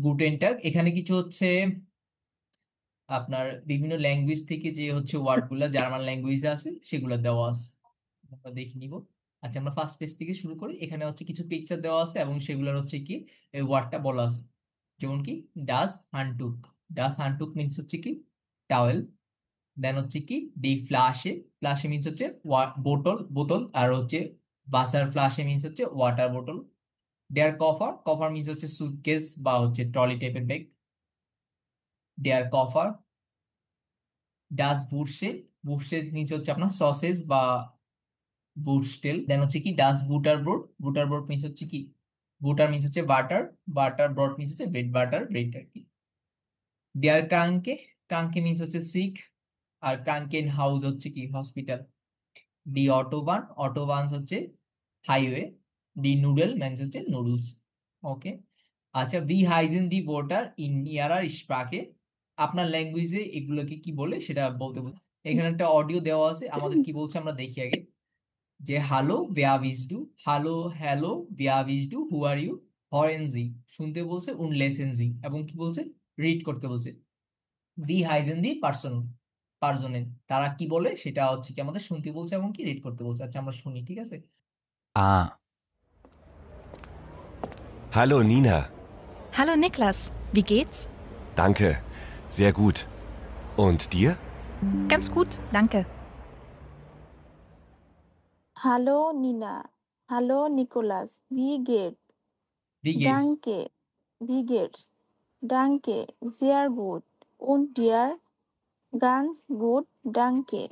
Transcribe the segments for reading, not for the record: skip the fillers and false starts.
Guten টাগ এখানে কিছু হচ্ছে আপনার বিভিন্ন ল্যাঙ্গুয়েজ থেকে যে হচ্ছে ওয়ার্ড গুলা জার্মান ল্যাঙ্গুয়েজে আছে সেগুলো দেওয়া আছে, আমরা দেখে নিব। আচ্ছা, আমরা ফার্স্ট পেজ থেকে শুরু করি। এখানে হচ্ছে কিছু পিকচার দেওয়া আছে এবং সেগুলোর হচ্ছে কি এই ওয়ার্ডটা বলা আছে। যেমন কি ডাস হান্টুক, ডাস হান্টুক মিনস হচ্ছে কি টাওয়েল। দেন হচ্ছে কি ডি ফ্লাশে, ফ্লাশে মিনস হচ্ছে বোতল, বোতল। আর হচ্ছে বাসার ফ্লাশে মিনস হচ্ছে ওয়াটার বোতল। দেয়ার কফার, কফার মিনস হচ্ছে সুটকেস বা হচ্ছে ট্রলি টাইপের ব্যাগ। দেয়ার কফার। ডাস বুটসেল, বুটসেল নিচে হচ্ছে আপনার সসেজ বা বুটস্টেল। দেন হচ্ছে কি ডাস বুটার ব্রোড, বুটার ব্রোড মিনস হচ্ছে কি বুটার মিনস হচ্ছে বাটার, বাটার ব্রড মিনস হচ্ছে ব্রেড, বাটার ব্রেড আর কি। ডিয়ার ক্রাঙ্কে, ক্রাঙ্কে মিনস হচ্ছে সিক। আর ক্রাঙ্কেন হাউস হচ্ছে কি হসপিটাল। ডি অটোবান, অটোবানস হচ্ছে হাইওয়ে। ডি নুডল মিনস হচ্ছে নুডলস। ওকে। আচ্ছা, ভি হাইজেন দি ভোটার ইন ইয়ারার স্প্রাকে, আপনার ল্যাঙ্গুয়েজে এগুলোকে কি বলে সেটা বলতে বলতে এখানে একটা অডিও দেওয়া আছে, আমাদের কি বলছে আমরা দেখি আগে। যে হ্যালো ভেয়া উইজ ডু, হ্যালো হ্যালো ভেয়া উইজ ডু, হু আর ইউ, হরেনজি শুনতে বলছে, উন লেসেনজি এবং কি বলছে রিড করতে বলছে। ভি হাইজেন দি পার্সন, পার্সনের তারা কি বলে সেটা হচ্ছে কি আমাদের শুনতে বলছে এবং কি রিড করতে বলছে। আচ্ছা, আমরা শুনি, ঠিক আছে। A. Hallo Nina. Hallo Niklas, wie geht's? Danke. Sehr gut. Und dir? Ganz gut, danke. Hallo Nina. Hallo Nikolas. Wie geht? ভি গেটস, Danke. Wie geht's? Danke. Sehr gut. Und dir? Ganz gut. Danke.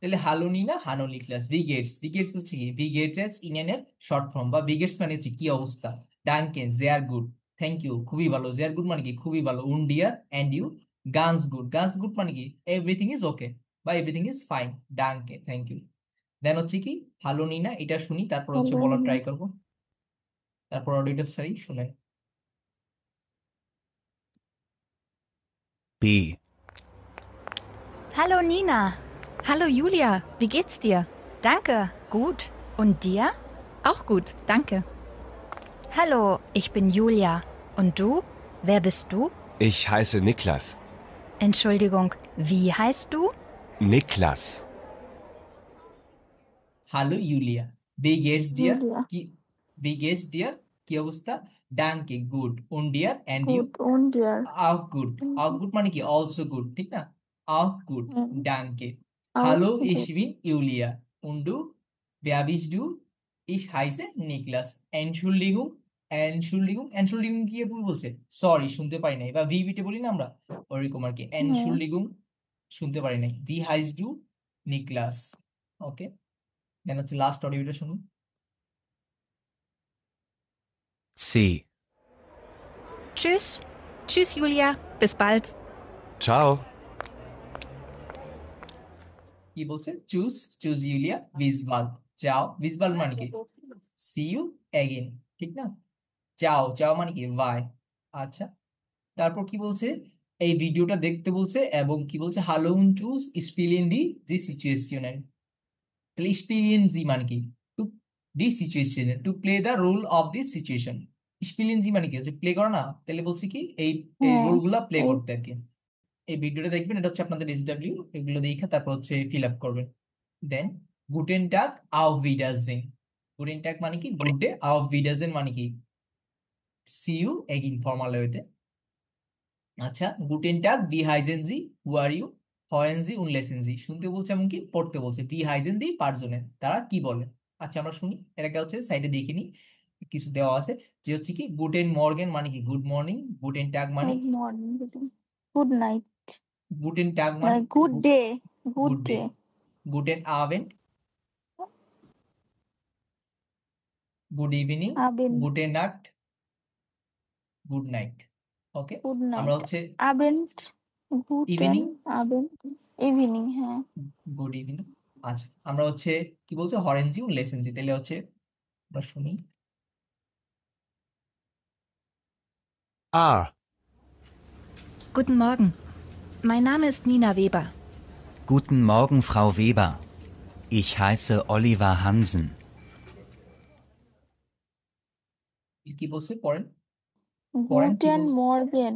তাহলে হালোনি না হানোনি ক্লাস। ভি গেটস, ভি গেটস হচ্ছে কি ভি গেটস ইউনিয়নের শর্ট ফর্ম, বা ভি গেটস মানে হচ্ছে কি অবস্থা। ডাঙ্কেন জেয়ার গুড, থ্যাংক ইউ খুবই ভালো। জেয়ার গুড মানে কি খুবই ভালো। উন ডিয়ার এন্ড ইউ, গানস গুড, গানস গুড মানে কি এভরিথিং ইজ ওকে বা এভরিথিং ইজ ফাইন। ডাঙ্কে থ্যাংক ইউ। দেন হচ্ছে কি হালোনি না, এটা শুনি তারপর হচ্ছে Hallo বলার Nina. ট্রাই করবো। তারপর অডিওটা সারি শুনেন। B. Hallo Nina. Hallo Julia, wie geht's dir? Danke, gut. Und dir? Auch gut, danke. Hallo, ich bin Julia. Und du? Wer bist du? Ich heiße Niklas. Entschuldigung, wie heißt du? Niklas. Hello Julia, ভি গেটস ডিয়ার Julia. কি, ভি গেটস ডিয়ার কি অবস্থা। ডাঙ্কে গুড, উন ডিয়ার and you, Gut. Und dir? auch gut, auch gut মানে কি অলসো গুড, ঠিক না। auch gut, danke. Auch Hallo, ich gut. bin Julia. Und du? Wer bist du? Ich heiße Niklas. Entschuldigung, Entschuldigung, Entschuldigung কি বলছে sorry শুনতে পারি নাই, বা ভিভিতে বলি না আমরা ওরকম আর কি। Entschuldigung শুনতে পারি নাই। Wie heißt du? Niklas. ওকে, দেন হচ্ছে লাস্ট অডিওটা শুনুন। C. Tschüss. Tschüss, Julia. Bis bald. Ciao. কি বলছে চুজ, চুজ ইউলিয়া ভিজবাল, যাও। ভিজবাল মানে কি সি ইউ এগেন, ঠিক না। চাও, চাও মানে কি বাই। আচ্ছা, তারপর কি বলছে এই ভিডিওটা দেখতে বলছে এবং কি বলছে হালো উন চুজ স্পিলিং ডি জি সিচুয়েশন। তাহলে স্পিলিং জি মানে কি to the situation, to play the role of this situation. স্পিলিং জি মানে কি হচ্ছে প্লে করো না, তাহলে বলছে কি এই এই রোল গুলা প্লে এই করতে আর কি। এই ভিডিওটা দেখবেন, এটা হচ্ছে আপনাদের এসডব্লিউ, এগুলো দেখে তারপর হচ্ছে ফিল আপ করবেন। দেন গুটেন টাগ আও ভিডাজেন, গুটেন টাগ মানে কি গুড ডে, আও ভিডাজেন মানে কি সি ইউ এগিন ফর্মাল ওয়েতে। আচ্ছা, গুটেন টাগ ভি হাইজেন জি, হু আর ইউ, হয়েন জি, উন লেসেন জি শুনতে বলছে এমনকি পড়তে বলছে। ভি হাইজেন দি পার্জনের তারা কি বলে। আচ্ছা, আমরা শুনি। এটাকে হচ্ছে সাইডে দেখে নিই, কিছু দেওয়া আছে। যে হচ্ছে কি গুটেন মর্গেন মানে কি গুড মর্নিং, গুটেন টাগ মানে good morning. Good night. গুটেন টাগ মানে Good day. Good good day, day. গুটেন আবেন্ড গুড ইভিনিং, Abend. গুডে নাট গুড নাইট। ওকে, Good আমরা night. হচ্ছে Abend. Evening, Guten Abend. Evening. হ্যাঁ। Good evening. আচ্ছা, আমরা হচ্ছে কি বলছে হরেনজি লেসেনজি, তাহলে হচ্ছে আমরা শুনি। A. Guten Morgen. Mein Name ist Nina Weber. Guten Morgen, Frau Weber. Ich heiße Oliver Hansen. কি বলছে পড়েন। পড়েন কি Guten বলছে? Morgen.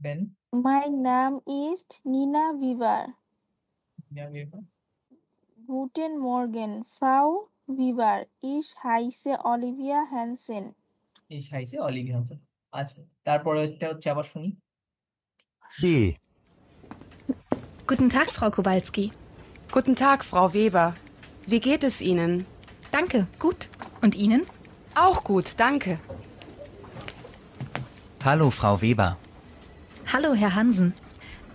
Then My name is Nina Weber. Guten Morgen, Frau Weber. Ich heiße Olivia Hansen. এই সাইজে Olivia Hansen. আচ্ছা, তারপরে একটা হচ্ছে আবার শুনি। B. Guten Tag, Frau Kowalski. Guten Tag, Frau Weber. Wie geht es Ihnen? Danke, gut. Und Ihnen? Auch gut, danke. Hallo, Frau Weber. Hallo, Herr Hansen.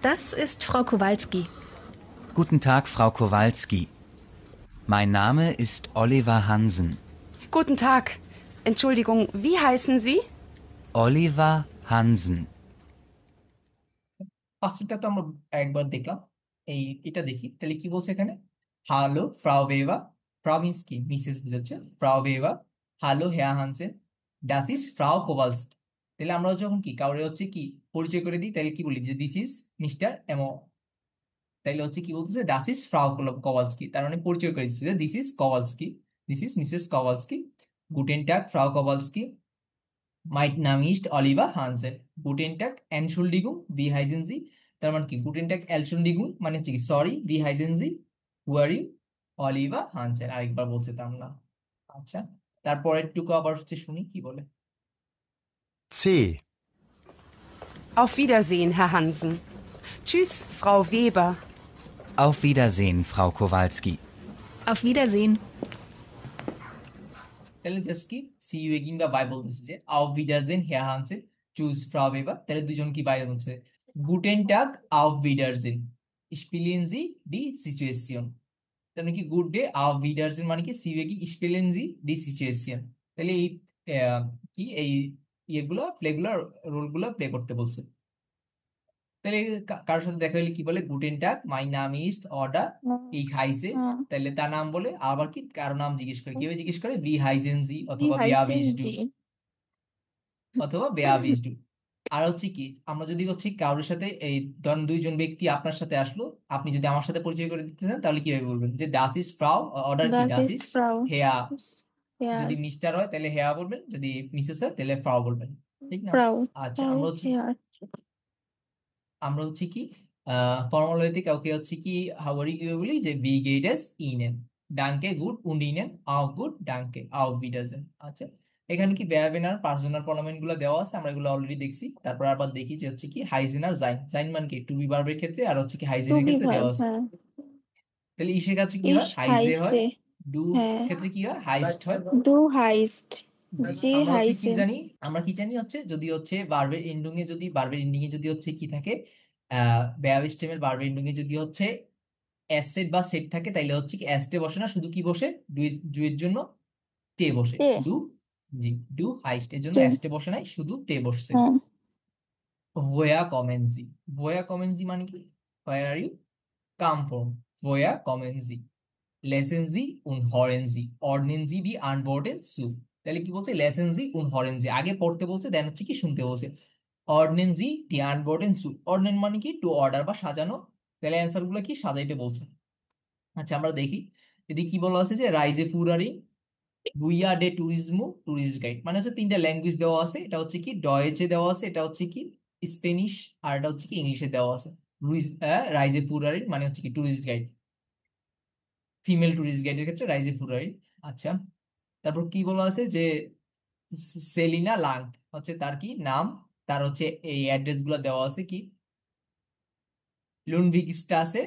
Das ist Frau Kowalski. Guten Tag, Frau Kowalski. Mein Name ist Oliver Hansen. Guten Tag. Entschuldigung, wie heißen Sie? Oliver Hansen. ফার্স্টটা তো আমরা একবার দেখলাম, এটা দেখি তাহলে কি বলছে এখানে। হ্যালো ফ্রাউ বেবা, ফ্রাউ মিন্স কি মিসেস বুঝাচ্ছে, ফ্রাউ বেবা, হ্যালো হেয়া হানসেন, ডাস ইজ ফ্রাউ কোভালস্কি। তাহলে আমরা যখন কি কাউরে হচ্ছে কি পরিচয় করে দিই তাহলে কি বলি যে দিস ইজ মিস্টার এমো, তাইলে হচ্ছে কি বলতেছে ডাস ইজ ফ্রাউ কভালস্কি, তার মানে পরিচয় করে দিচ্ছে যে this is Kowalski, this is Mrs Kowalski. গুটেন টাগ ফ্রাউ কভালস্কি, মাই নাম ইজ অলিভার হানসেন। গুটেন টাগ এনশুল্ডিগুং ভি হাইজেনজি, তার মানে কি গুটেন টাগ এলশুল্ডিগুং মানে হচ্ছে কি সরি, ভি হাইজেনজি who are you, Oliver Hansen আরেকবার বলছে তার নাম। আচ্ছা, তারপরেরটুকু আবার হচ্ছে শুনি কি বলে। C. Auf Wiedersehen, Herr Hansen. Tschüss, Frau Weber. Auf Wiedersehen, Frau Kowalski. Auf Wiedersehen. তাহলে জাস্ট কি সি ইউ এগেইন বা বাই বলতেছে যে আউফ ভিডারজেন হেয়ার হানসেন চুজ ফ্রাউ বেবার, তাহলে দুজন কি বাই বলছে গুটেন টাগ আউফ ভিডারজেন স্পিলেন জি ডি সিচুয়েশন, তার মানে কি গুড ডে আউফ ভিডারজেন মানে কি সি ইউ এগেইন স্পিলেন জি ডি সিচুয়েশন। তাহলে এই কি এই ইয়েগুলো প্লেগুলো রোলগুলো প্লে করতে বলছে। তাহলে কারোর সাথে দেখা হলে কি বলে গুটেন টাগ মাই নাম ইজ অর্ডার এই হাইজে, তাহলে তার নাম বলে। আবার কি কারো নাম জিজ্ঞেস করে কিভাবে জিজ্ঞেস করে ভি হাইজেন জি Wie অথবা বেয়া heißen বিজ ডু, Sie? অথবা বেয়া বিজ ডু। আর হচ্ছে কি আমরা যদি হচ্ছে কারোর সাথে এই ধরেন দুইজন ব্যক্তি আপনার সাথে আসলো, আপনি যদি আমার সাথে পরিচয় করে দিতে চান তাহলে কিভাবে বলবেন যে ডাস ইজ ফ্রাউ, অর্ডার কি Das does ist is Frau. হেয়া, Herr. যদি মিস্টার হয় তাহলে হেয়া বলবেন, যদি মিসেস হয় তাহলে ফ্রাউ বলবেন, ঠিক না? Frau. আচ্ছা, Frau Herr. আমরা হচ্ছে কি ফর্মাল ওয়েতে কাউকে হচ্ছে কি হাওয়ারি কি বলি যে ভি গেট ইনেন, ডাঙ্কে গুড উন্ড ইনেন আও গুড ডাঙ্কে আও ভিডাজেন। আচ্ছা, এখানে কি ভ্যাবেনার পার্সোনাল প্রনাউন গুলো দেওয়া আছে, আমরা এগুলো অলরেডি দেখছি। তারপর আবার দেখি যে হচ্ছে কি হাইজেন আর জাইন, জাইন মানে কি টু বি ভার্বের ক্ষেত্রে, আর হচ্ছে কি To হাইজেনের be ক্ষেত্রে দেওয়া verb. আছে। হ্যাঁ। তাহলে ইসের কাছে কি হয় Ich হাইজে হয়, heiße. ডু হ্যাঁ। ক্ষেত্রে কি হয় হাইস্ট হয়। Du heißt. জি, Sie আমরা হচ্ছে কি heißen. জানি, আমরা কি জানি হচ্ছে যদি হচ্ছে ভার্বের এন্ডিং এ যদি ভার্বের এন্ডিং এ যদি হচ্ছে কি থাকে বেয়াব স্টেমের ভার্বের এন্ডিং এ যদি হচ্ছে অ্যাসেট বা সেট থাকে তাইলে হচ্ছে কি অ্যাসটে বসে না, শুধু কি বসে ডু এর জন্য টে বসে, তে। ডু। জি, ডু হাইস্ট এর জন্য তে। অ্যাসটে বসে নাই, শুধু টে বসছে। হ্যাঁ। ভোয়া কমেনজি, ভোয়া কমেনজি মানে কি where are you come from, ভোয়া কমেনজি লেসেন জি উন হরেন জি অর্ডনেন জি ডি আনবোর্ডেন সু। তাহলে কি বলছে লেসেন জি উন হরেন জি আগে পড়তে বলছে, দেন হচ্ছে কি শুনতে বলছে। অর্ডনেন জি ডি আনবোর্ডেন সু, অর্ডনেন মানে কি টু অর্ডার বা সাজানো, তাহলে অ্যান্সার গুলো কি সাজাইতে বলছে। আচ্ছা, আমরা দেখি যদি কি বলা আছে যে রাইজে ফুরারি গুইয়া ডে ট্যুরিজমো ট্যুরিস্ট গাইড, মানে হচ্ছে তিনটা ল্যাঙ্গুয়েজ দেওয়া আছে, এটা হচ্ছে কি ডয়েচে দেওয়া আছে, এটা হচ্ছে কি স্পেনিশ, আর এটা হচ্ছে কি ইংলিশে দেওয়া আছে। রাইজে ফুরারি মানে হচ্ছে কি ট্যুরিস্ট গাইড, ফিমেল ট্যুরিস্ট গাইডের ক্ষেত্রে রাইজে ফুরারি। আচ্ছা, তারপর কি বলা আছে যে সেলিনা লাং হচ্ছে তার কি নাম, তার হচ্ছে এই অ্যাড্রেস গুলো দেওয়া আছে কি লুনভিগস্টাসে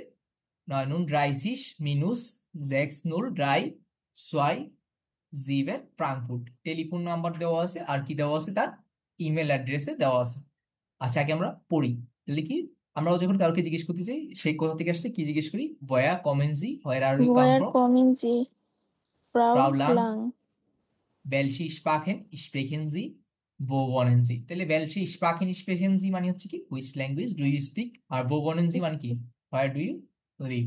39 মিনুস 603 ফ্রাঙ্কফুর্ট, টেলিফোন নাম্বার দেওয়া আছে, আর কি দেওয়া আছে তার ইমেল অ্যাড্রেসে দেওয়া আছে। আচ্ছা, আগে আমরা পড়ি তাহলে কি আমরা যখন কাউকে জিজ্ঞেস করতে চাই সেই কোথা থেকে আসছে কি জিজ্ঞেস করি ভয়া কমেন্সি where are you come Woher from, kommen Sie? Frau ফ্রাউ লাং Lang. বেলসি স্পাখেন স্প্রেখেন জি wo wohnen Sie, তাহলে বেলসি স্পাখেন স্প্রেখেন জি মানে হচ্ছে কি which language do you speak, আর wo wohnen Sie মানে কি where do you live.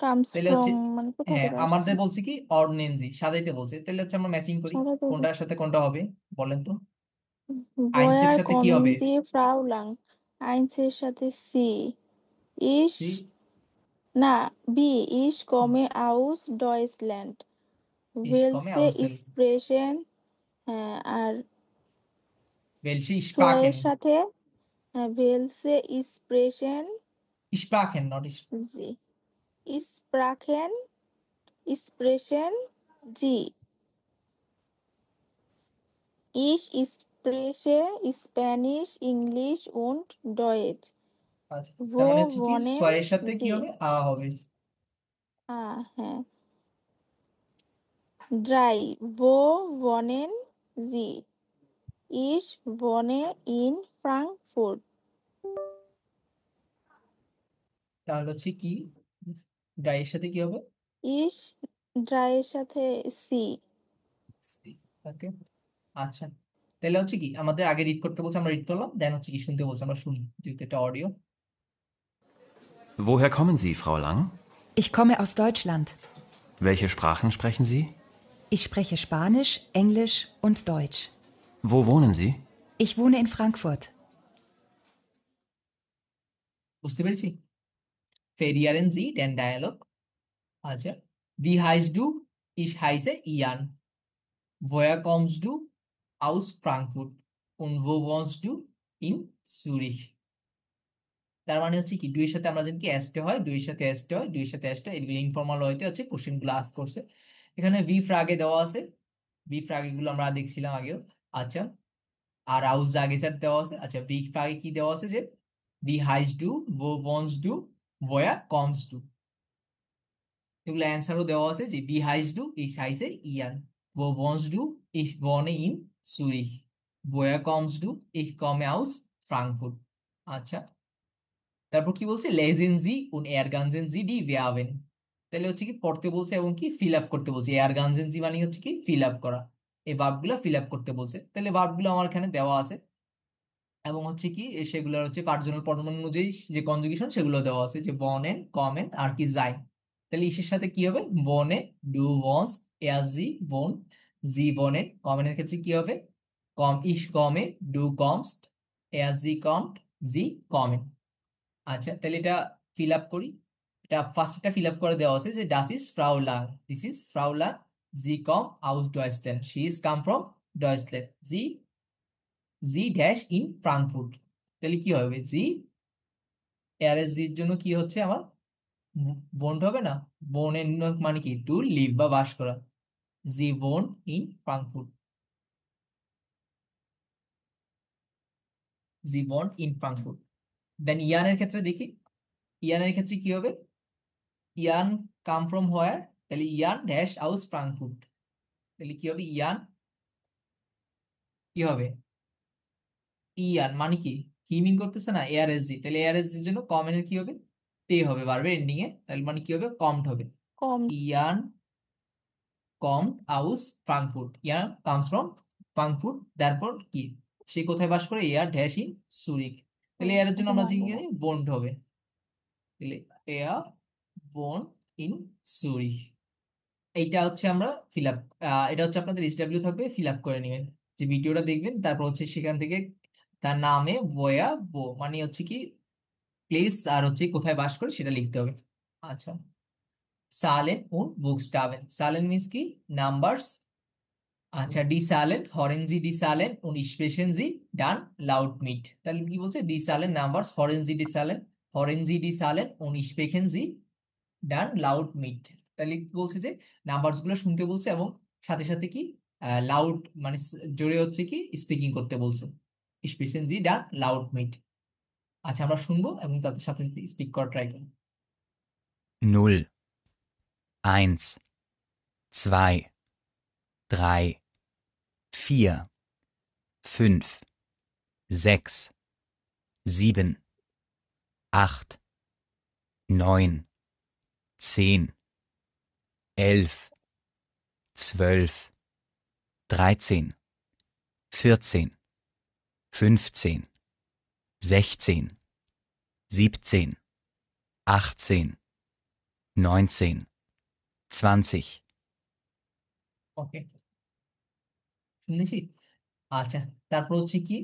Comes তাহলে from হচ্ছে মানে কোথা হ্যাঁ থেকে আসছে? আমাদের বলছে কি অর্ডিনেন্সি সাজাইতে বলছে, তাহলে হচ্ছে আমরা ম্যাচিং করি সাজাতে বলছে। কোনটার সাথে কোনটা হবে বলেন তো। আইনসের Woher সাথে কি kommen হবে Sie, Frau Lang? Eins এর সাথে সি। Ich সি, না বি ich komme aus Deutschland. Ich komme ওয়েলসে aus Berlin. এক্সপ্রেশন, হ্যাঁ, আর Welche সোয়ের Sprachen? সাথে ওয়েলসে এক্সপ্রেশন Sprachen, not জি, স্প্রাখেন এক্সপ্রেশন জি, Ich spreche Spanish, English und Deutsch. আচ্ছা, তার Wo মানে হচ্ছে কি wohnen ছয়ের সাথে কি Sie? হবে? হবে। হ্যাঁ। 3. Wo wohnen Sie? Ich wohne in Frankfurt. তাহলে হচ্ছে কি ড্রাইয়ের সাথে কি হবে? Ich 3 এর সাথে সি। ওকে, আচ্ছা, তাহলে হচ্ছে কি আমাদের আগে রিড করতে বলছে, আমরা রিড করলাম, দেন হচ্ছে কি শুনতে বলছে, আমরা শুনি, যেহেতু এটা audio. Woher kommen Sie, Frau Lang? Ich komme aus Deutschland. Welche Sprachen sprechen Sie? Ich spreche Spanisch, Englisch und Deutsch. Wo wohnen Sie? Ich wohne in Frankfurt. বুঝতে পেরেছি? Verlieren Sie den Dialog? আচ্ছা, Wie heißt du? Ich heiße Ian. Woher kommst du? Aus Frankfurt. Und wo wohnst du? In Zürich. তার মানে হচ্ছে কি দুইয়ের সাথে আমরা জানি কি অ্যাস্টে হয়, দুইয়ের সাথে অ্যাস্টে হয়, দুইয়ের সাথে অ্যাস্টে হয়, এগুলো ইনফর্মাল হইতে হচ্ছে কোশ্চেন গুলো আস্ক করছে। এখানে ভি ফ্রাগে দেওয়া আছে, ভি ফ্রাগে গুলো আমরা দেখছিলাম আগেও। আচ্ছা, আর আউস আগে স্যার দেওয়া আছে। আচ্ছা, ভি ফ্রাগে কি দেওয়া আছে যে ভি হাইস ডু, ভো ওয়ান্স ডু, ভয়া কমস ডু, এগুলো অ্যান্সারও দেওয়া আছে যে ভি হাইস ডু ইস হাইসে ইয়ান, ভো ওয়ান্স ডু ইস ওয়ানে ইন সুরিখ, ভয়া কমস ডু ইস কমে আউস ফ্রাঙ্কফুর্ট। আচ্ছা, তারপর কি বলছে লেজেন জি উন এয়ারগানজেন জি ডি ভেয়াবেন, তাহলে হচ্ছে কি পড়তে বলছে এবং কি ফিল আপ করতে বলছে। এয়ারগানজেন জি মানে হচ্ছে কি ফিল আপ করা, এই ভার্বগুলো ফিল আপ করতে বলছে। তাহলে ভার্বগুলো আমার এখানে দেওয়া আছে এবং হচ্ছে কি সেগুলোর হচ্ছে কার্যনাল পণ্য অনুযায়ী যে কনজুগেশন সেগুলো দেওয়া আছে, যে বনেন কমেন আর কি যাই। তাহলে ইসের সাথে কি হবে? বনে ডু ওয়ান্স এয়ার জি বোন, জি বনেন। কমেনের ক্ষেত্রে কি হবে? কম ইস কমে, ডু কমস্ট, এয়ার জি কমট, জি কমেন। আচ্ছা, তাহলে এটা ফিল আপ করি। এটা ফার্স্টটা ফিল আপ করে দেওয়া আছে যে ডাস ইজ ফ্রাউ লাং, দিস ইজ ফ্রাউ লাং, জি কম আউস Deutschland, she is come from Deutschland, জি জি ড্যাশ ইন ফ্রাঙ্কফুর্ট। তাহলে কি হবে? জি এর জির জন্য কি হচ্ছে আমার বোন্ড হবে না? বোনের মানে কি টু লিভ বা বাস করা, জি বোন ইন ফ্রাঙ্কফুর্ট, জি বোন ইন ফ্রাঙ্কফুর্ট। দেন ইয়ানের ক্ষেত্রে দেখি, ইয়ানের ক্ষেত্রে কি হবে? ইয়ান কাম ফ্রম হোয়ার, তাহলে ইয়ান ড্যাশ আউস ফ্রাঙ্কফুর্ট, তাহলে কি হবে? ইয়ান কি হবে? ইয়ান মানে কি হিমিং করতেছে না এআরএসজি, তাহলে এআরএসজির জন্য কমেনের কি হবে? টে হবে ভার্বের এন্ডিং এ, তাহলে মানে কি হবে? কমড হবে। কম। ইয়ান কম আউস Frankfurt, Jan comes from Frankfurt, তারপর কি সে কোথায় বাস করে? এয়ার ড্যাশ ইন সুরিক, তাহলে এর জন্য এটা আমরা মানবো না। জানি বন্ড হবে, তাহলে এয়ার বোন ইন সুরিক। এইটা হচ্ছে আমরা ফিল আপ, এটা হচ্ছে আপনাদের এসডব্লিউ থাকবে, ফিল আপ করে নেবেন। যে ভিডিওটা দেখবেন তারপর হচ্ছে সেখান থেকে তার নামে বয়া বো মানে হচ্ছে কি প্লেস আর হচ্ছে কোথায় বাস করে সেটা লিখতে হবে। আচ্ছা, সালেন উন বুকস্টাভেন, সালেন মিন্স কি নাম্বারস। আচ্ছা, ডি সালেন হরেন জি ডি সালেন উন স্পেশন জি ডান লাউড মিট, তাহলে কি বলছে? D সালেন numbers horn G D সালেন, horn G D সালেন উন স্পেশন জি ডান লাউড মিট, তাহলে কি বলছে? যে নাম্বারস গুলো শুনতে বলছে এবং সাথে সাথে কি লাউড মানে জোরে হচ্ছে কি স্পিকিং করতে বলছে, স্পেশন জি ডান লাউড মিট। আচ্ছা, আমরা শুনবো এবং তাদের সাথে সাথে স্পিক করা ট্রাই করবো। 0, 1, 2, 3, 4, 5, 6, 7, 8, 9, 10, 11, 12, 13, 14, 15, 16, 17, 18, 19, 20. ওকে, শুনেছি। আচ্ছা, তারপর হচ্ছে কি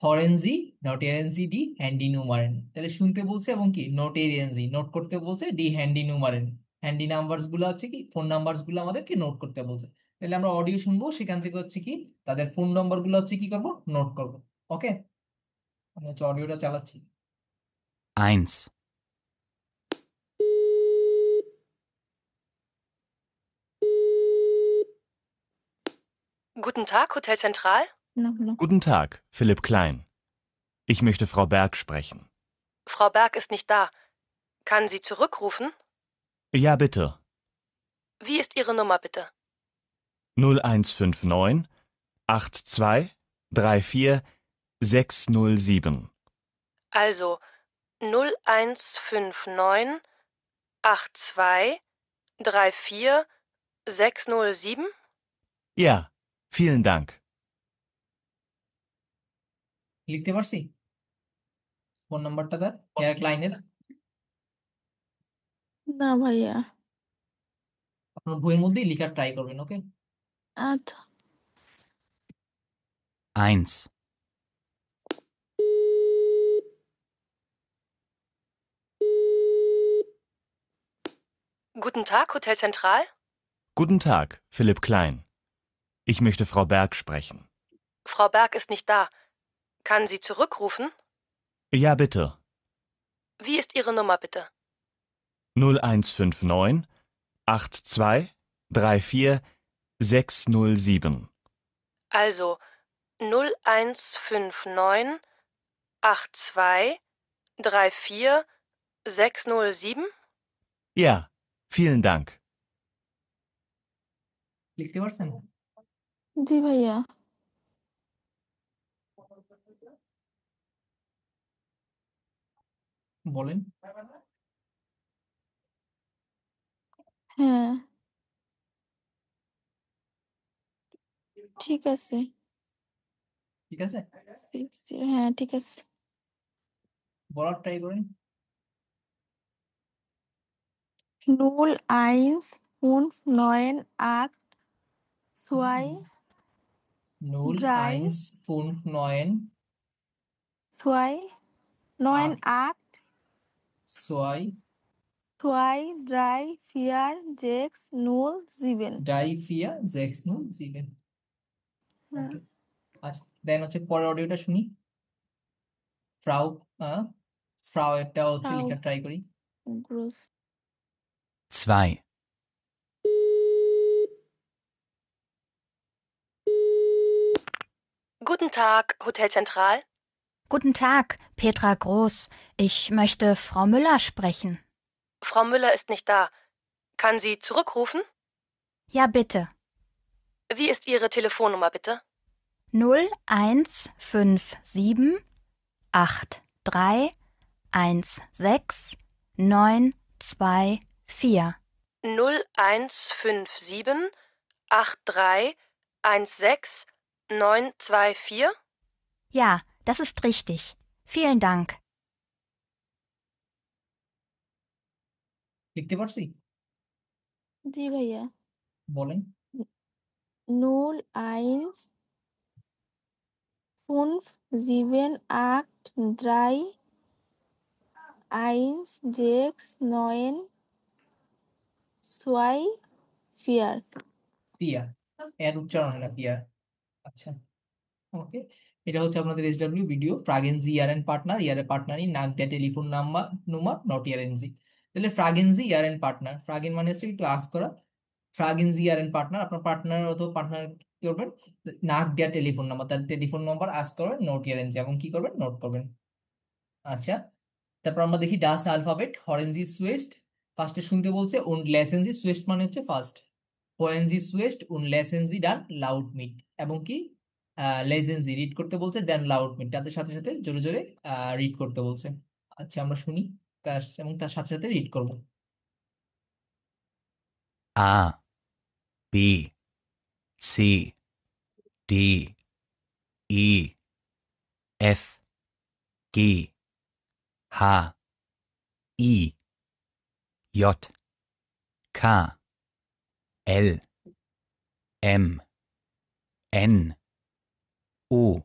হরেনজি নট এরেনজি ডি হ্যান্ডি নুমারেন, তাহলে শুনতে বলছে এবং কি নোট এরিয়েনজি নোট করতে বলছে, ডি হ্যান্ডি নুমারেন, হ্যান্ডি নাম্বারস গুলো হচ্ছে কি ফোন নাম্বারস গুলো আমাদেরকে নোট করতে বলছে। তাহলে আমরা অডিও শুনবো, সেখান থেকে হচ্ছে কি তাদের ফোন নাম্বার গুলো হচ্ছে কি করবো, নোট করবো। ওকে, আমি হচ্ছে অডিওটা চালাচ্ছি। 1, Guten Tag, Hotel Zentral. No. Guten Tag, Philipp Klein. Ich möchte Frau Berg sprechen. Frau Berg ist nicht da. Kann sie zurückrufen? Ja, bitte. Wie ist Ihre Nummer bitte? 0159 82 34 607. Also 0159 82 34 607? Ja, vielen Dank. লিখতে পারছি phone নাম্বারটা তার hair ক্লাইনের? না ভাইয়া। আপনার বইয়ের মধ্যেই লেখার ট্রাই করবেন। ওকে, আচ্ছা। 1, Guten Tag, Hotel Zentral. Guten Tag, Philipp Klein. Ich möchte Frau Berg sprechen. Frau Berg ist nicht da. Kann sie zurückrufen? Ja, bitte. Wie ist Ihre Nummer bitte? 0159 82 34 607. Also 0159 82 34 607? Ja, vielen Dank. লিখতে পারছেন? জি ভাইয়া। বলেন। হ্যাঁ, ঠিক আছে। ঠিক আছে, 60, হ্যাঁ ঠিক আছে। বলার ট্রাই করেন। 0158 2 3 0159 2 98 2 2 3 4 6 0 7। 3 4 6 0 7। হ্যাঁ, ওকে, আচ্ছা দেন হচ্ছে পরের অডিওটা শুনি। ফ্রাউ ফ্রাউ এটা হচ্ছে তাও লেখার ট্রাই করি। Gross. 2, Guten Tag, Hotel Zentral. Guten Tag, Petra Groß. Ich möchte Frau Müller sprechen. Frau Müller ist nicht da. Kann sie zurückrufen? Ja, bitte. Wie ist Ihre Telefonnummer bitte? 0157 83 16 924. 0157 83 16 924? Ja, das ist richtig. Vielen Dank. লিখতে পারছি? জি ভাইয়া। বলেন। 0158 3 1 6 9 2 4। পিয়া, এর উচ্চারণ হয় না পিয়া। আচ্ছা, ওকে, এটা হচ্ছে আপনাদের এসডব্লিউ ভিডিও ফ্রাগেন্সি ইয়ার এন্ড পার্টনার, ইয়ারের পার্টনারই নাগডা টেলিফোন নাম্বার নুমার নট ইয়ার এনজি। তাহলে ফ্রাগেন্সি ইয়ার এন্ড পার্টনার, ফ্রাগেন মানে হচ্ছে একটু আস করা, ফ্রাগেন্সি ইয়ার এন্ড পার্টনার আপনার পার্টনার অথবা পার্টনার কি করবেন, নাগডা টেলিফোন নাম্বার, তার টেলিফোন নাম্বার আস করবেন নোট ইয়ার এনজি, এবং কি করবেন, নোট করবেন। আচ্ছা, তারপর আমরা দেখি ডাস অ্যালফাবেট হরেনজি সুয়েস্ট, ফার্স্টে শুনতে বলছে উন লেসেনজি সুয়েস্ট মানে হচ্ছে ফার্স্ট, হোয়েনজি সুয়েস্ট উন লেসেনজি ডান লাউড মিট, এবং কি লেজেন্সি রিড করতে বলছে দেন লাউড মিট, তাদের সাথে সাথে জোরে জোরে রিড করতে বলছে। আচ্ছা আমরা শুনি তার এবং তার সাথে সাথে রিড করব। A, B, C, D, E, F, G, H, I, J, K, L, M, N, O,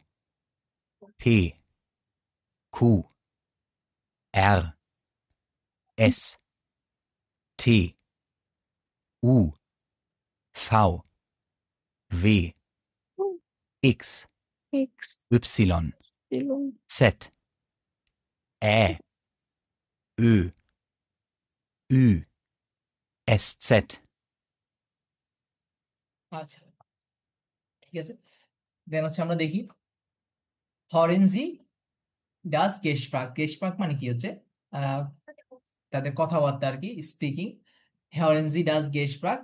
P, Q, R, S, T, U, V, W, X, X, Y, Y, Z, Ä, Ö, Ü, SZ. আচ্ছা, ঠিক আছে। দেন হচ্ছে আমরা দেখি হরেনজি ডাস গেস্টফ্রাগ। গেস্টফ্রাগ মানে কি হচ্ছে আহ, তাদের কথাবার্তা আর কি, স্পিকিং। হরেনজি ডাস গেস্টফ্রাগ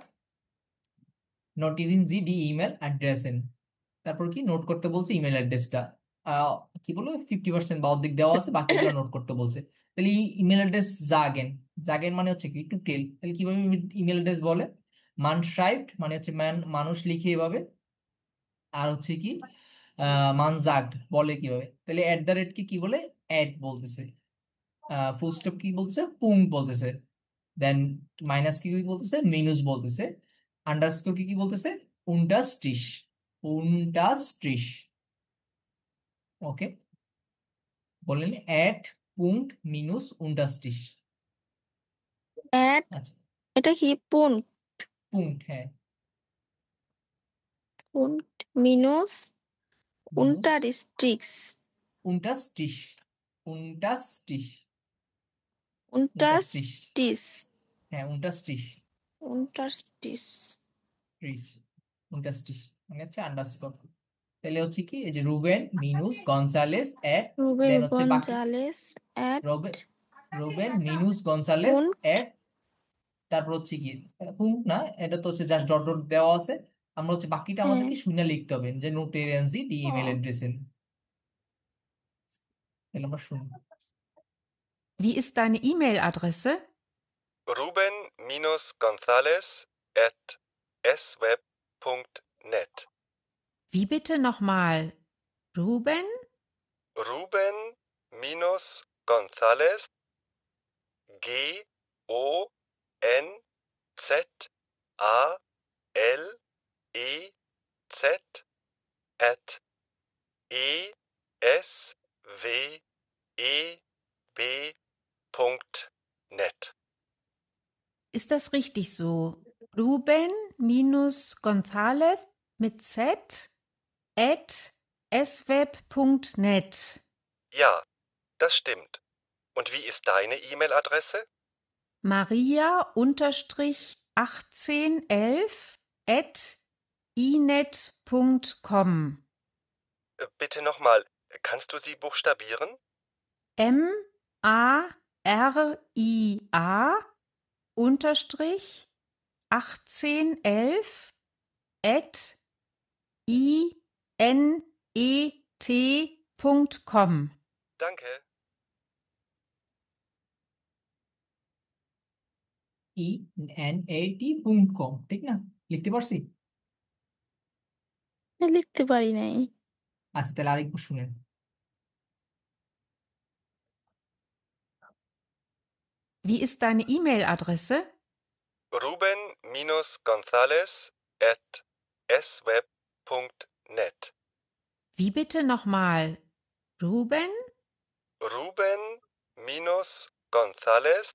নোটিরিন জি ডি ইমেল অ্যাড্রেসেন। তারপর কি নোট করতে বলছে ইমেল অ্যাড্রেসটা। কি বলবো 50% বা অর্ধেক দেওয়া আছে, বাকিগুলো নোট করতে বলছে। তাহলে ইমেল অ্যাড্রেস জাগেন, জাগেন মানে হচ্ছে কি টু টেল। তাহলে কিভাবে ইমেল অ্যাড্রেস বলে, মান শ্রাইভড মানে হচ্ছে মানুষ লিখে এভাবে, আর হচ্ছে কি মান জাগড বলে কিভাবে। তাহলে এট দ্য রেট কি বলে, অ্যাড বলতেছে। ফুল স্টপ কি বলতেছে, পুঙ্ক বলতেছে। দেন মাইনাস কি বলতেছে, মিনুস বলতেছে। আন্ডারস্কোর কি বলতেছে, উনটাস্ট্রিশ, উনটাস্ট্রিশ। ওকে, বললেন অ্যাট পুঙ্ট মিনুস উনটাস্ট্রিশ। অ্যাট, আচ্ছা, এটা কি পুন্ট, পুঙ্ট, হ্যাঁ, পুন্ট মিনুস মিনুস উনটারিস্ট্রিক্স, উনটাস্ট্রিশ, উনটাস্ট্রিশ, উনটাস্ট্রিশ, উনটাস্টিস, হ্যাঁ উনটাস্ট্রিশ, উনটাস্টিস, ত্রিশ, উনটাস্ট্রিশ মানে হচ্ছে আন্ডারস্কোর। তাহলে হচ্ছে কি এই যে রুবেন মিনুস গনসালেস এট, রুবেন দেন হচ্ছে বাকি গঞ্জালেস অ্যাট রোবেন, রুবেন মিনুস গনসালেস পুন্ট, এট, তারপর হচ্ছে কি পুঙ্ক না, এটা তো হচ্ছে জাস্ট ডট ডট দেওয়া আছে। আমরা হচ্ছে বাকিটা হ্যাঁ, আমাদেরকে শূন্য লিখতে হবে, যে নোটেরিয়ানজি ডি ইমেল ও, অ্যাড্রেসে। তাহলে আমরা শুনি। Wie ist deine E-Mail-Adresse? Ruben-Gonzales@sweb.net. Wie bitte nochmal? Ruben? Ruben-Gonzales, Gonzalez at esweb.net. Ist das richtig so? Ruben-Gonzales mit Z at sweb.net. Ja, das stimmt. Und wie ist deine E-Mail-Adresse? Maria-1811 at inet.com. Bitte nochmal, kannst du sie buchstabieren? MARIA unterstrich 1811 at inet.com. Danke. enat.com, ঠিক না? লিখতে পারছি? লিখতে পারি নাই। আচ্ছা, তাহলে আরেকবার শুনেন। Wie ist deine E-Mail-Adresse? Ruben-Gonzales@sweb.net. Wie bitte nochmal? Ruben? Ruben-Gonzales, Gonzalez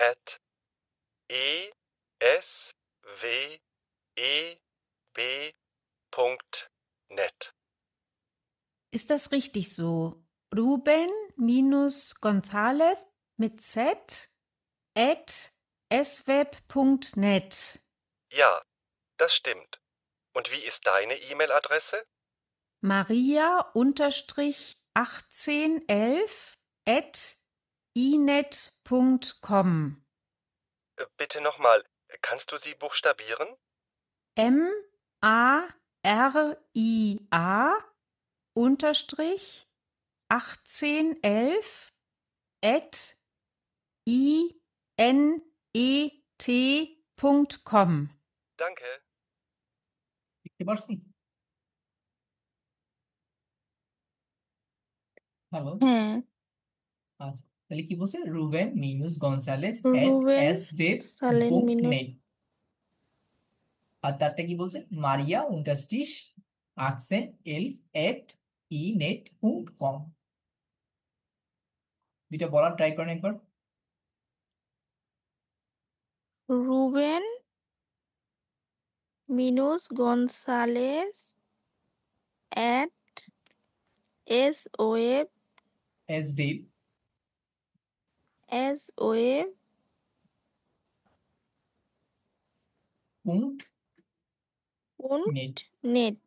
at esweb.net. Ist das richtig so? Ruben-Gonzales mit Z at sweb.net. Ja, das stimmt. Und wie ist deine E-Mail-Adresse? Maria-1811 at inet.com. Bitte nochmal, kannst du sie buchstabieren? MARIA unterstrich 1811 at inet.com. Danke. লিখতে পারছি? Hello, হ্যাঁ, আচ্ছা, তাহলে কি বলছে, Ruben মিনুস Gonzales এট Ruben সালেন মিনুস sweb.net। আর তারটা কি বলছে, মারিয়া উনটাস্ট্রিশ 1811 এট inet.com। দুইটা বলার ট্রাই করেন একবার। রুবেন মিনুস Gonzales at SOF SWeb SOF punkt und net। net।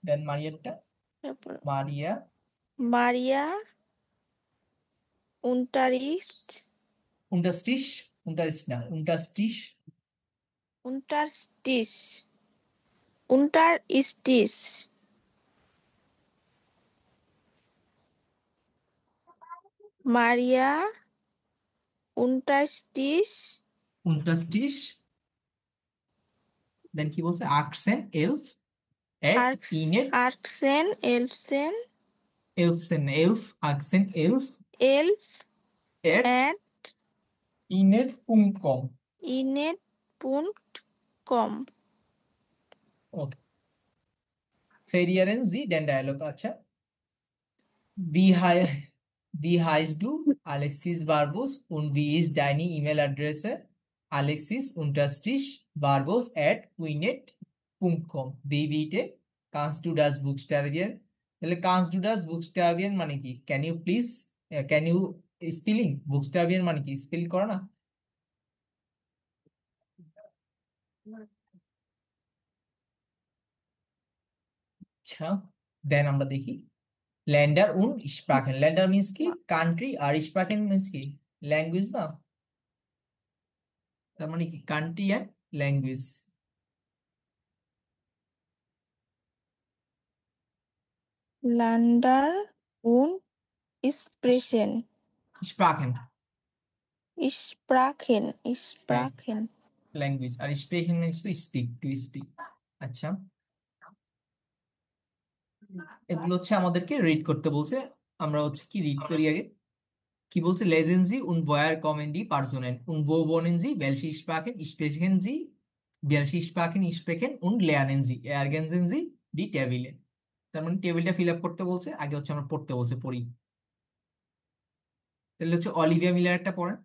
Then মারিয়ারটা তারপর মারিয়া মারিয়া unterricht unterstrich না unterstrich unterstich unterstich মারিয়া unterstich দেন কি বলছে আর্কসেন এলফ at inet Arxen Elfsen elfsen elf আর্কসেন এলফ Elf at at inet.com। inet.com। ওকে, Ferrieren Sie den Dialog? আচ্ছা, wie heißt du Alexis Barbos und wie ist deine E-Mail-Adresse? alexis_barbos@winet.com। wie bitte kannst du das buchstabieren? তাহলে kannst du das buchstabieren মানে কি? can you please can you spelling buchstabieren মানে কি? Spell করো না। আচ্ছা, then আমরা দেখি ল্যান্ডার und Sprachen। ল্যান্ডার মিন্স কি? কান্ট্রি, আর Sprachen মিন্স কি? ল্যাঙ্গুয়েজ না? তার মানে কি country and language. Länder und Sprachen Sprachen Sprachen language, আর Sprachen means to speak, to speak. আচ্ছা, এগুলো হচ্ছে আমাদেরকে রিড করতে বলছে। আমরা হচ্ছে কি রিড করি আগে। কি বলছে? lesen Sie und woher kommen die Personen und wo wohnen sie, welche Sprachen sprechen sie, welche Sprachen sprechen und lernen sie, ergänzen Sie die Tabelle। তার মানে টেবিলটা ফিল আপ করতে বলছে, আগে হচ্ছে আমরা পড়তে বলছে, পড়ি। তাহলে হচ্ছে অলিভিয়া মিলার একটা পড়েন।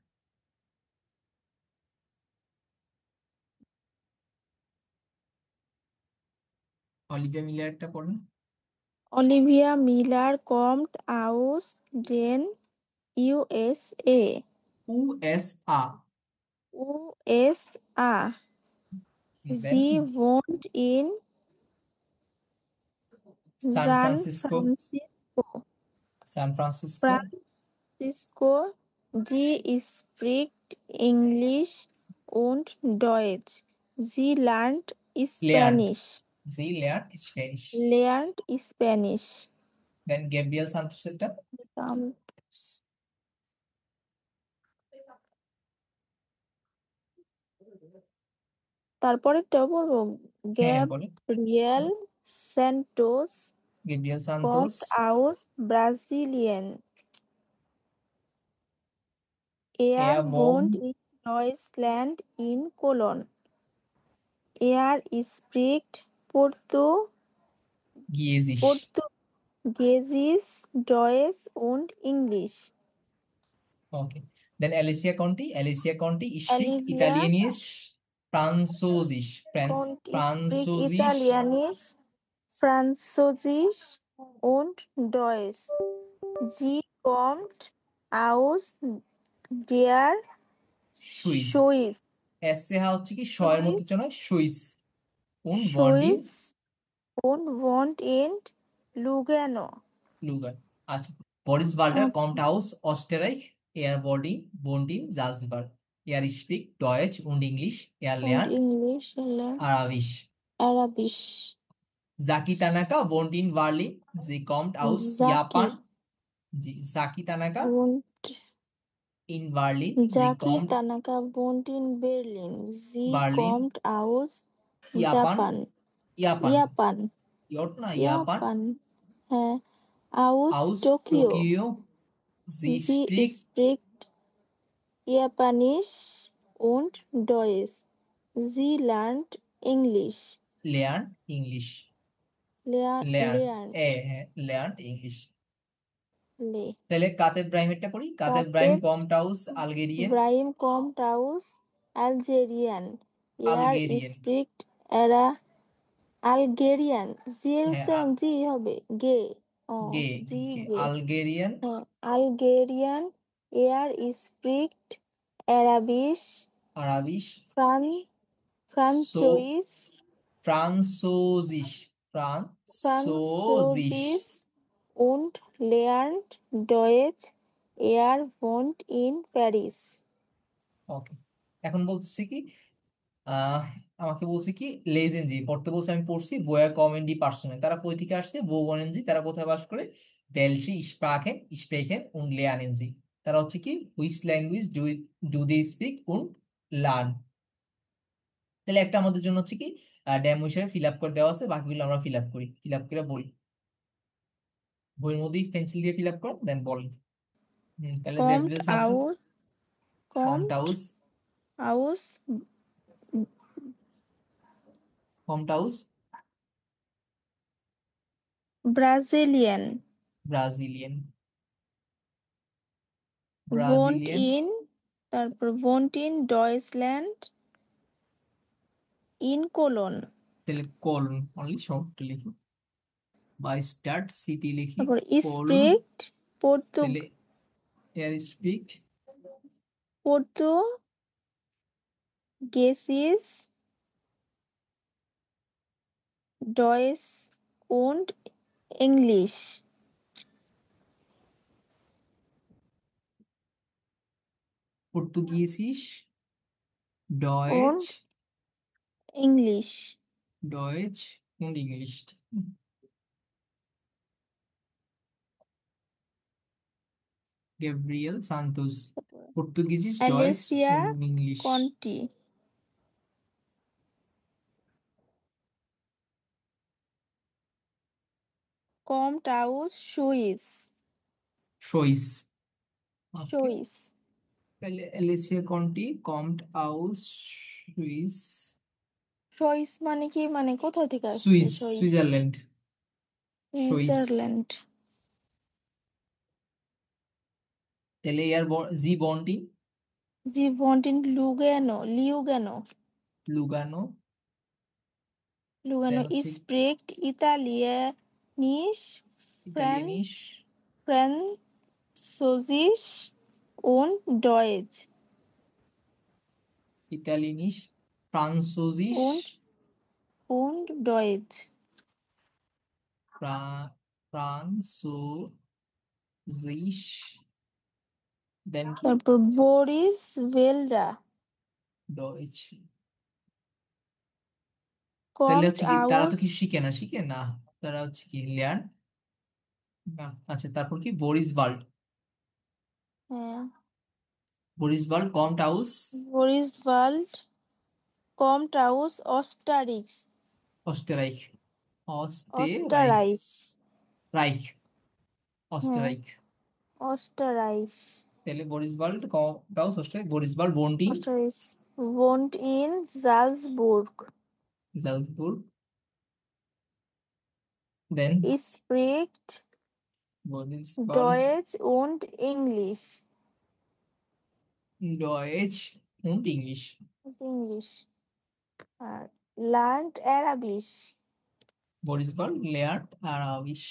অলিভিয়া মিলার একটা পড়েন। Olivia Miller kommt aus den USA USA USA then Sie wohnt in San San Francisco Francisco Francisco Sie spricht English und Deutsch Sie lernt Spanish sie lernt Spanish। Then Gabriel সান্তোসেরটা তারপরেরটাও বলবো। হ্যাঁ বলেন। Gabriel Santos Gabriel Santos kommt aus Brasilien Er wohnt in Deutschland in Cologne Er spricht গিয়েজিস Portugiesisch Deutsch und English okay. Then Alicia Conti spricht Alicia Italienisch, Französisch, spricht Französisch, Italienisch Französisch und Deutsch Sie kommt aus der Swiss. Schweiz এসএহা হচ্ছে কি শয়ের মতো চলে, Swiss. und und wohnt in Lugano Lugano। আচ্ছা, Boris Walter kommt aus Österreich wohnt in Salzburg spricht Deutsch und English lernt Arabisch। Zaki Tanaka wohnt in Berlin sie kommt aus Japan Zaki Tanaka in Berlin Tanaka wohnt in Berlin Sie Berlin kommt aus Japan Japan হ্যাঁ aus Tokyo sie spricht Japanisch und Deutsch Sie lernt English learned learned learned English le তাহলে Kateb ব্রাহিমেরটা পড়ি Kateb Brahim Kateb কমটাউস Algerian Brahim kommt aus Algerien. Algerian spricht Algerian. জি এর হ্যাঁ উচ্চারণ জি হবে গে ও গে জি গে আলগেরিয়ান হ্যাঁ Algerian. spricht Arabisch, আরাবিশ সো Französisch, ফ্রান্সোজিস Französisch und lernt Deutsch. Wohnt in Paris. Okay এখন বলতেছি কি আমাকে বলছে কি লেজেন্জি পড়তে বলছে আমি পড়ছি woher kommen die Personen তারা কই থেকে আসছে wo wohnen sie তারা কোথায় বাস করে welche Sprachen sprechen und lernen sie তারা হচ্ছে কি which language do they speak und learn তাহলে একটা আমাদের জন্য হচ্ছে কি ডেমো হিসেবে ফিল আপ করে দেওয়া আছে বাকিগুলো আমরা ফিল আপ করে বলি বইয়ের মধ্যেই পেন্সিল দিয়ে ফিল আপ করেন দেন বলেন তাহলে Kommt জেব্রিল সান্তাস aus, কমটাউস aus কমটাউস Brasilien. Brazilian Wohnt Brazilian in Deutschland in Cologne. তাহলে কোলন অনলি শর্ট লিখি বা স্টার্ট সিটি লিখি তারপর কোলন spricht তাহলে এয়ার speak Portugiesisch, Deutsch und English. পর্তুগিজিস Und ডয়েচ English. ডয়েচ und ইংলিশ Gabriel Santos পর্তুগিজিস ডয়েচ Alicia und English Conti. Kommt aus Schwyz. সইস ওকে Schwyz. তাহলে এলিসিয়া কন্টি কমড আউস সুইস Schwyz মানে কি মানে কোথা থেকে আসছে সুইস Schwyz? সুইজারল্যান্ড সইস সুইজারল্যান্ড। তাহলে ইয়ার জি বন্টিং জি ভন্টিন লুগানো লুগানো লুগানো দেন হচ্ছে spricht Italienisch, ইতালিয়ানিশ Französisch und Deutsch. ইতালিয়ানিশ ফ্রান্সোজিস Und Deutsch. ফ্রান্সোজিস দেন কি তারপর Boris Welder ডয়েচ তাহলে kommt হচ্ছে কি তারা তো aus কিছু শিখে না তারা হচ্ছে কি লিয়ার্ন আচ্ছা তারপর কি বরিস বাল্ড হ্যাঁ, বরিস বাল্ড কমড আউস Boris Wald kommt aus Österreich. অস্টেরাইখ Österreich. রাইখ হ্যাঁ, অস্টেরাইখ Österreich. তাহলে বরিস বাল্ড কমড আউস অস্টেরাইখ Boris bald বন্টিং Österreich. Wohnt in Salzburg. জালসবুর্গ then Spricht Boris bald Deutsch und English. ডয়েচ und ইংলিশ English. আর lernt Arabisch. Boris bald layered আরাবিশ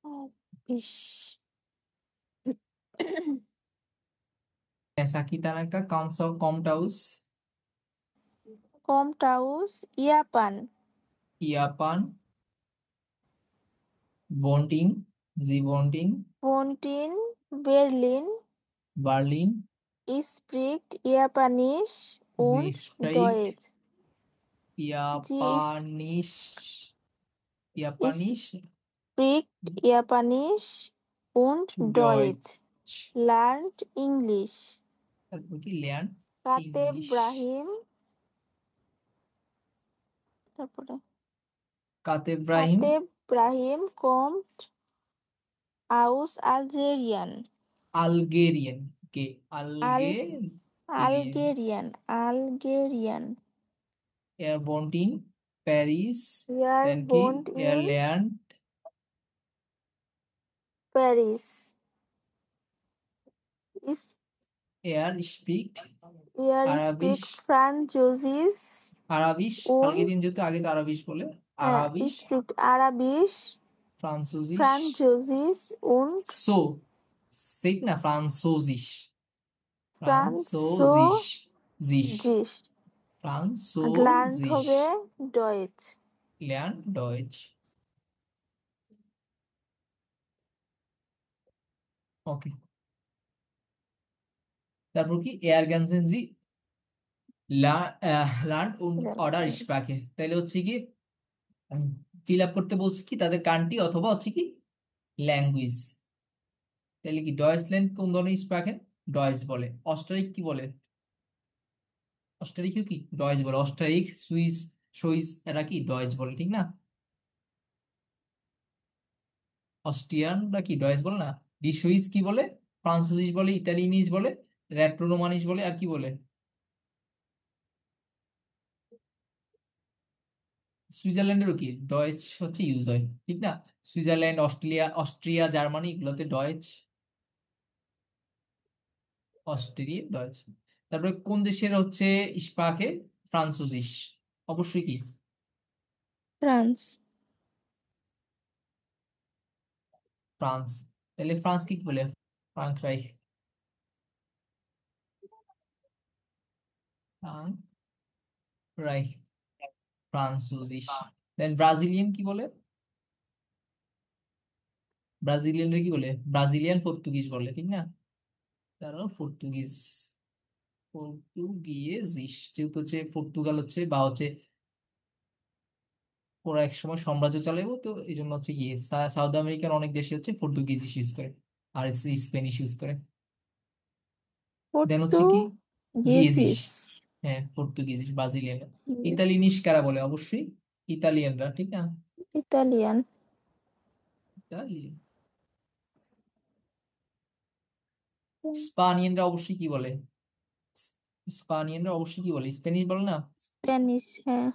Arabisch. Psaki Tanaka commode আউস Kommt aus Japan. Japan বন্টিং G বন্টিং Wohnt in Berlin. Berlin Spricht Japanisch Sie und spricht Deutsch. জাপানিশ Spricht Japanisch und Deutsch. Lernt English. তারপর কি লেয়ার্ন Kateb English Brahim. তারপরে Kateb Brahim Kateb Brahim kommt aus Algerien. Algerian কে Algerien. এয়ার বন্টিং Paris, Er then কি wohnt in এয়ারল্যান্ড, Paris. Ist এয়ার speak, er আরাবিশ, spricht Französisch আরাবিশ, und আলগেরিয়ান যেহেতু আগে তো আরাবিশ বলে, আরাবিশ, spricht Arabisch, ফ্রান্সুজিশ, Französisch und সো ঠিক না, ফ্রান্সোজিশ, ফ্রান্সোজিশ, und lernt ফ্রান্সোজিশ, হবে Deutsch. lernt Deutsch. ওকে, তারপর কি ergänzen Sie lernt und oder Sprache, তাহলে হচ্ছে কি ফিল আপ করতে বলছি কি তাদের কান্ট্রি অথবা হচ্ছে কি ল্যাঙ্গুয়েজ। তাহলে কি ডয়েচল্যান্ড কোন ধরনের স্প্রাকেন? ডয়েচ বলে। অস্ট্রারিক কি বলে? অস্ট্রারিকও কি ডয়েচ বলে। অস্ট্রারিক, সুইস, সুইস এরা কি ডয়েচ বলে, ঠিক না? অস্ট্রিয়ানরা কি ডয়েচ বলে না? ডি সুইস কি বলে? ফ্রান্সুইস বলে, ইতালিয়ানিজ বলে, রেট্রো রোমানিস বলে, আর কি বলে? সুইজারল্যান্ডেরও কি ডয়েচ হচ্ছে ইউজ হয়, ঠিক না? সুইজারল্যান্ড, অস্ট্রিয়া, জার্মানি এগুলোতে ডয়েচ, অস্ট্রিয়া ডয়েচ। তারপরে কোন দেশের হচ্ছে স্প্রাকে? ফ্রান্সুজিস, অবশ্যই কি ফ্রান্স। ফ্রান্স। তাহলে ফ্রান্স কি বলে? ফ্রাঙ্করাইখ, ফ্রাঙ্করাইখ, ফ্রান্সুজিস। দেন ব্রাজিলিয়ান কি বলে? ব্রাজিলিয়ানরা কি বলে? ব্রাজিলিয়ান পর্তুগিজ বলে, ঠিক না? তারা পর্তুগিজ, পর্তুগিয়েজিস, যেহেতু হচ্ছে পর্তুগাল হচ্ছে বা হচ্ছে ওরা একসময় সাম্রাজ্য চালাইবো, তো এই জন্য হচ্ছে গিয়ে সাউথ আমেরিকার অনেক দেশে হচ্ছে পর্তুগিজ ইউজ করে আর স্পেনিশ ইউজ করে। দেন হচ্ছে কি গিয়েজিস, পর্তুগিজিস। হ্যাঁ পর্তুগিজ, ব্রাজিলিয়ানরা। ইতালিয়ানিস কারা বলে? অবশ্যই ইতালিয়ানরা, ঠিক না? ইতালিয়ান। ইতালিয়ান। স্পানিয়ানরা অবশ্যই কি বলে? স্পানিয়ানরা অবশ্যই কি বলে? স্পেনিশ বলে না? স্প্যানিশ, হ্যাঁ।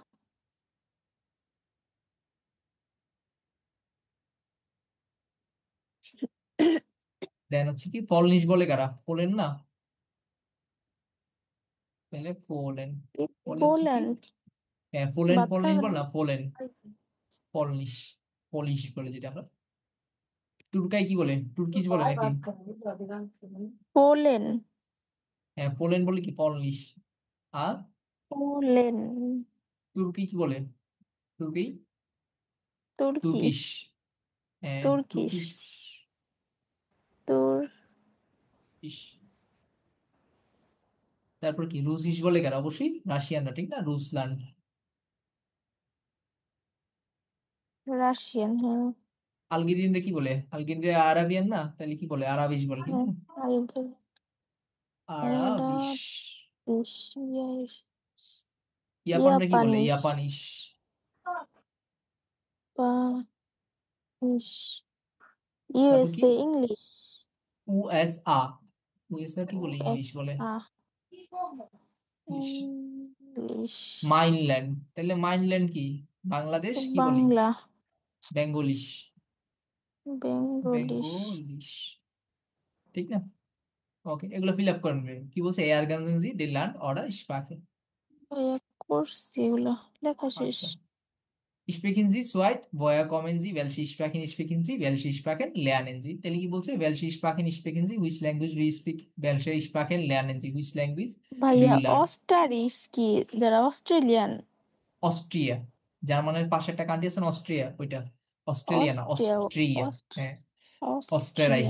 দেন হচ্ছে কি পলনিশ বলে কারা? পোল্যান্ড না? তাহলে পোল্যান্ড বলে হচ্ছে কি, পোল্যান্ড। হ্যাঁ পোল্যান্ড, বাদ পলনিশ খাবে বল না? না, পোল্যান্ড, পলনিশ, পলিশ বলে যেটা আমরা। তুর্কাই কি বলে? তুর্কিশ বলে নাকি? পোল্যান্ড। হ্যাঁ পোল্যান্ড বলে কি পলনিশ। আর পোল্যান্ড। তুর্কি কি বলে? তুর্কি, তুর্কি। তুর্কিশ, হ্যাঁ তুর্কিশ। তুর্কিশ, তুর ইস। তারপর কি রুশিস বলে কারা? অবশ্যই রাশিয়ানরা, ঠিক না? রুসল্যান্ড। রাশিয়ান, হ্যাঁ। আলগেরিয়ানরা কি বলে? আলগেরিয়ানরা আরাবিয়ান না? তাহলে কি বলে? আরাবিস বলে, ঠিক না? আরাবিস। ইয়াপানরা কি বলে? জাপানিস। ইয়াপানিস। তারপর কি ইউএসএ, ইংলিশ। ইউএসএ, ইউএসএ কি বলে? ইংলিশ বলে। ইংলিশ। ইংলিশ। মাইনল্যান্ড, তাহলে মাইনল্যান্ড কি? বাংলাদেশ কি বলি? বাংলা। বেঙ্গলিশ, বেঙ্গলিশ। বেঙ্গলিশ, ঠিক না? ওকে, এগুলো ফিল আপ করেন। কি বলছে? ergänzen Sie den Land oder Sprache? করছি এগুলো, লেখা শেষ। আচ্ছা, sprechen Sie Schweiz, woher kommen Sie, welche Sprachen sprechen Sie, welche Sprachen lernen Sie? তাহলে কি বলছে? welche Sprachen sprechen Sie, which language do you speak, welche Sprachen lernen Sie, which language do ভাইয়া, you learn? অস্টারিশ কি? যারা Australian. Austria, জার্মানের পাশে একটা country আছে না, অস্ট্রিয়া, ওইটা। অস্ট্রেলিয়া না, অস্ট্রিয়া। অস্ট্রিয়া, হ্যাঁ। অস্ট্রেরাইখ,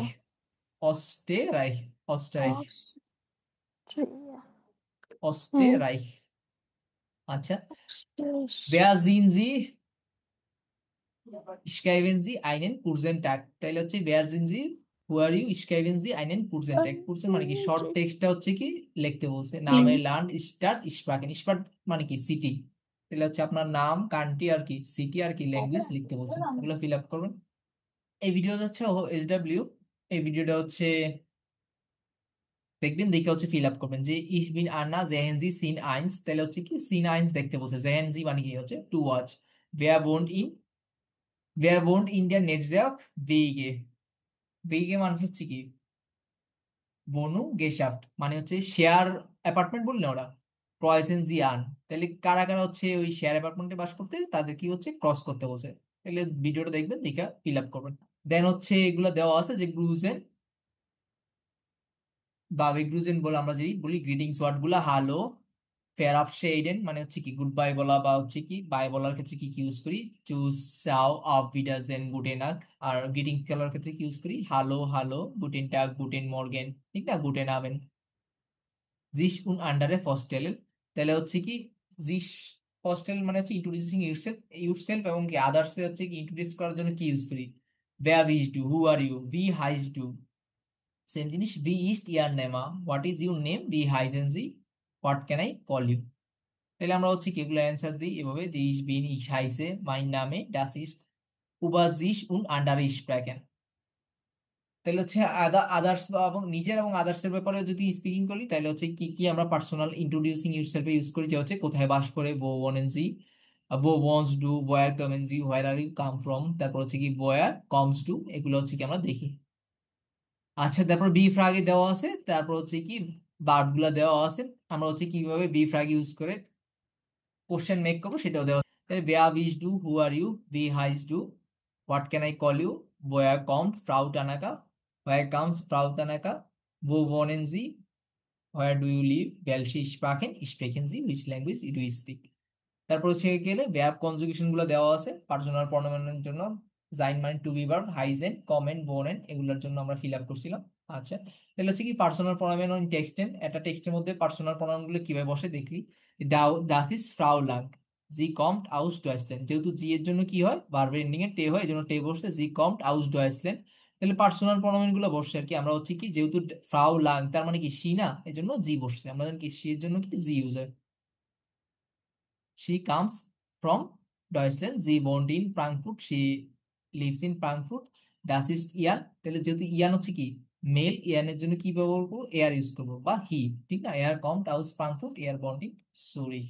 অস্ট্রিয়া। অস্ট্রেরাইখ, অস্ট্রেরাইখ, অস্ট্রিয়া। অস্ট্রেরাইখ। আচ্ছা, শেষ। wer sind Sie, schreiben Sie einen kurzen Tag, তাহলে হচ্ছে wer sind Sie, who are you, schreiben Sie einen kurzen Tag। kurzen মানে কি? শর্ট টেক্সটটা হচ্ছে কি লিখতে বলছে। নামে লান্ড, স্টার্ট, স্প্রাকেন। স্টার্ট মানে কি? সিটি। তাহলে হচ্ছে আপনার নাম, কান্ট্রি আর কি সিটি আর কি ল্যাঙ্গুয়েজ লিখতে বলছে। এগুলো ফিল আপ করবেন। এই ভিডিওটা হচ্ছে SW, এই ভিডিওটা হচ্ছে দেখবেন, দেখে হচ্ছে ফিল আপ করবেন যে ইস বিন আন্না জেহেনজি সিন আইন্স, তাহলে হচ্ছে কি সিন আইন্স দেখতে বলছে, জেহেনজি মানে কি হচ্ছে টু ওয়াচ। ভেয়ার বোন্ড ইন, ভেয়ার বোন্ড ইন্ডিয়ান নেটজার্ক ভেইগে, ভেইগে মানে হচ্ছে কি বনু গেশাফট, মানে হচ্ছে শেয়ার অ্যাপার্টমেন্ট বললে ওরা ক্রয়েসেন জি আন, তাহলে কারা কারা হচ্ছে ওই শেয়ার অ্যাপার্টমেন্টে বাস করতে, তাদের কি হচ্ছে ক্রস করতে বলছে। তাহলে ভিডিওটা দেখবেন, দেখে ফিল আপ করবেন। দেন হচ্ছে এগুলো দেওয়া আছে যে গ্রুজেন বা গ্রুজেন বলে আমরা যেই বলি গ্রিটিংস ওয়ার্ড গুলা, হ্যালো, ফেয়ার অফ শেইডেন মানে হচ্ছে কি গুড বাই বলা, বা হচ্ছে কি বাই বলার ক্ষেত্রে কি কি ইউজ করি, চুজ, সাও, অফ বিডাজেন, গুটেনাক। আর গ্রিটিংস করার ক্ষেত্রে কি ইউজ করি, হ্যালো, হ্যালো, গুটেন টাগ, গুটেন মর্গেন, ঠিক না, গুটেন আবেন। জিস উন আন্ডারে ফস্টেলেন, তাহলে হচ্ছে কি জিস ফস্টেল মানে হচ্ছে ইন্ট্রোডিউসিং ইউরসেলফ এবং কি আদার্স হচ্ছে কি ইন্ট্রোডিউস করার জন্য কি ইউজ করি, ওয়্যার ইজ ডু, হু আর ইউ, ভি হাইজ ডু। সেম জিনিস, ভি ইস্ট ইয়ার নেমা, হোয়াট ইজ ইউর নেম, ভি হাইজেন জি, what can I call you. তাহলে আমরা হচ্ছে কি এগুলো অ্যান্সার দিই এভাবে যে ইস বিন ইস হাইসে মাইন নামে ডাস ইস্ট উবাজিস উন আন্ডার স্প্রেকেন। তাহলে হচ্ছে আদার্স এবং নিজের এবং আদার্স এর ব্যাপারে যদি স্পিকিং করি, তাহলে হচ্ছে কি কি আমরা পার্সোনাল ইন্ট্রোডিউসিং ইউরসেলফে ইউজ করি, যে হচ্ছে কোথায় বাস করে, বো ওয়ানেনজি, বো ওয়ান্টস ডু, ওয়্যার কামেনজি, where are you come from, তারপর হচ্ছে কি ওয়্যার কমস টু, এগুলো হচ্ছে কি আমরা দেখি। আচ্ছা, তারপর বি ফ্রাগে দেওয়া আছে, তারপর হচ্ছে কি ভার্ব গুলা দেওয়া আছে, আমরা হচ্ছে কিভাবে বি ফ্রাগ ইউজ করে কোশ্চেন মেক করবো সেটাও দেওয়া আছে। তাহলে ওয়্যার উইজ ডু, হু আর ইউ, ভি হাইজ ডু, what can I call you, woher kommt Frau Tanaka, woher comes Frau Tanaka, wo wohnen Sie, where do you live, welche Sprachen sprechen Sie, which language do you speak। তারপর হচ্ছে গেলে verb conjugation গুলো দেওয়া আছে personal প্রোনাউনের জন্য, জাইন মানে two be verb, hygiene, কমেন, বোনেন, এগুলোর জন্য আমরা ফিল আপ করছিলাম। আচ্ছা, তাহলে হচ্ছে কি পার্সোনাল প্রোনাউন ইন টেক্সটেন, একটা টেক্সটের মধ্যে পার্সোনাল প্রোনাউন গুলো কিভাবে বসে দেখলি, দাস ইজ ফ্রাউ লাং, জি কমট আউস ডয়েসলেন, যেহেতু জি এর জন্য কি হয় ভার্বের এন্ডিং এ টে হয়, এই জন্য টে বসছে, জি কমট আউস ডয়েসলেন। তাহলে পার্সোনাল প্রোনাউন গুলো বসছে আর কি, আমরা হচ্ছে কি যেহেতু ফ্রাউ লাং তার মানে কি সি না, এই জন্য জি বসছে, আমরা জানি কি সি এর জন্য কি জি ইউজ হয়। She comes from Deutschland. Sie wohnt in Frankfurt. She lives in Frankfurt. Das ist Ian. তাহলে যেহেতু ইয়ান হচ্ছে কি মেল, ইয়ানের জন্য কি ব্যবহার করবো, এয়ার ইউজ করবো বা হি, ঠিক না, এয়ার কমড আউস Frankfurt, air bond in Zurich.